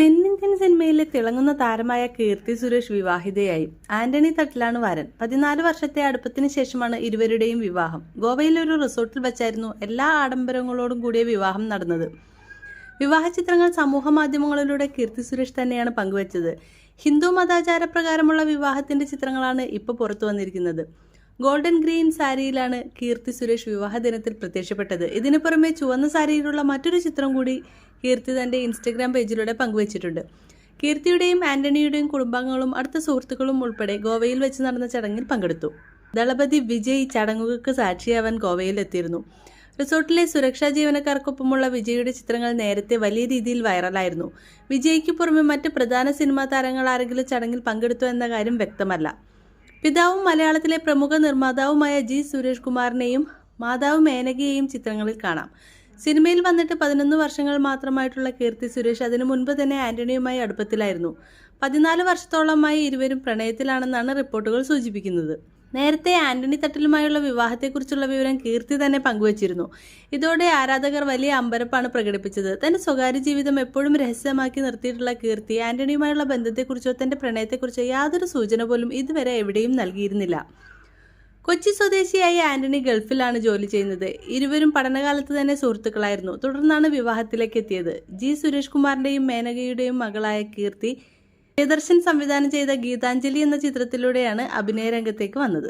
തെന്നിന്ത്യൻ സിനിമയിലെ തിളങ്ങുന്ന താരമായ കീർത്തി സുരേഷ് വിവാഹിതയായി. ആന്റണി തട്ടിലാണ് വരൻ. 14 വർഷത്തെ അടുപ്പത്തിന് ശേഷമാണ് ഇരുവരുടെയും വിവാഹം. ഗോവയിലെ ഒരു റിസോർട്ടിൽ വെച്ചായിരുന്നു എല്ലാ ആഡംബരങ്ങളോടും കൂടിയ വിവാഹം നടന്നത്. വിവാഹ ചിത്രങ്ങൾ സമൂഹ മാധ്യമങ്ങളിലൂടെ കീർത്തി സുരേഷ് തന്നെയാണ് പങ്കുവച്ചത്. ഹിന്ദു മതാചാരപ്രകാരമുള്ള വിവാഹത്തിന്റെ ചിത്രങ്ങളാണ് ഇപ്പോൾ പുറത്തു വന്നിരിക്കുന്നത്. ഗോൾഡൻ ഗ്രീൻ സാരിയിലാണ് കീർത്തി സുരേഷ് വിവാഹ ദിനത്തിൽ പ്രത്യക്ഷപ്പെട്ടത്. ഇതിനു പുറമെ ചുവന്ന സാരിയിലുള്ള മറ്റൊരു ചിത്രം കൂടി കീർത്തി തന്റെ ഇൻസ്റ്റഗ്രാം പേജിലൂടെ പങ്കുവച്ചിട്ടുണ്ട്. കീർത്തിയുടെയും ആന്റണിയുടെയും കുടുംബാംഗങ്ങളും അടുത്ത സുഹൃത്തുക്കളും ഉൾപ്പെടെ ഗോവയിൽ വെച്ച് നടന്ന ചടങ്ങിൽ പങ്കെടുത്തു. ദളപതി വിജയ് ചടങ്ങുകൾക്ക് സാക്ഷിയാവാൻ ഗോവയിലെത്തിയിരുന്നു. റിസോർട്ടിലെ സുരക്ഷാ ജീവനക്കാർക്കൊപ്പമുള്ള വിജയുടെ ചിത്രങ്ങൾ നേരത്തെ വലിയ രീതിയിൽ വൈറലായിരുന്നു. വിജയ്ക്ക് പുറമെ മറ്റ് പ്രധാന സിനിമാ താരങ്ങൾ ആരെങ്കിലും ചടങ്ങിൽ പങ്കെടുത്തോ എന്ന കാര്യം വ്യക്തമല്ല. പിതാവും മലയാളത്തിലെ പ്രമുഖ നിർമ്മാതാവുമായ ജി സുരേഷ് കുമാറിനെയും മാതാവ് മേനകയെയും ചിത്രങ്ങളിൽ കാണാം. സിനിമയിൽ വന്നിട്ട് 11 വർഷങ്ങൾ മാത്രമായിട്ടുള്ള കീർത്തി സുരേഷ് അതിനു മുൻപ് തന്നെ ആന്റണിയുമായി അടുപ്പത്തിലായിരുന്നു. 14 വർഷത്തോളമായി ഇരുവരും പ്രണയത്തിലാണെന്നാണ് റിപ്പോർട്ടുകൾ സൂചിപ്പിക്കുന്നത്. നേരത്തെ ആന്റണി തട്ടിലുമായുള്ള വിവാഹത്തെക്കുറിച്ചുള്ള വിവരം കീർത്തി തന്നെ പങ്കുവച്ചിരുന്നു. ഇതോടെ ആരാധകർ വലിയ അമ്പരപ്പാണ് പ്രകടിപ്പിച്ചത്. തന്റെ സ്വകാര്യ ജീവിതം എപ്പോഴും രഹസ്യമാക്കി നിർത്തിയിട്ടുള്ള കീർത്തി ആന്റണിയുമായുള്ള ബന്ധത്തെക്കുറിച്ചോ തന്റെ പ്രണയത്തെക്കുറിച്ചോ യാതൊരു സൂചന പോലും ഇതുവരെ എവിടെയും നൽകിയിരുന്നില്ല. കൊച്ചി സ്വദേശിയായ ആന്റണി ഗൾഫിലാണ് ജോലി ചെയ്യുന്നത്. ഇരുവരും പഠനകാലത്ത് തന്നെ സുഹൃത്തുക്കളായിരുന്നു. തുടർന്നാണ് വിവാഹത്തിലേക്ക് എത്തിയത്. ജി സുരേഷ് കുമാറിന്റെയും മേനകയുടെയും മകളായ കീർത്തി പ്രിയദർശൻ സംവിധാനം ചെയ്ത ഗീതാഞ്ജലി എന്ന ചിത്രത്തിലൂടെയാണ് അഭിനയ രംഗത്തേക്ക് വന്നത്.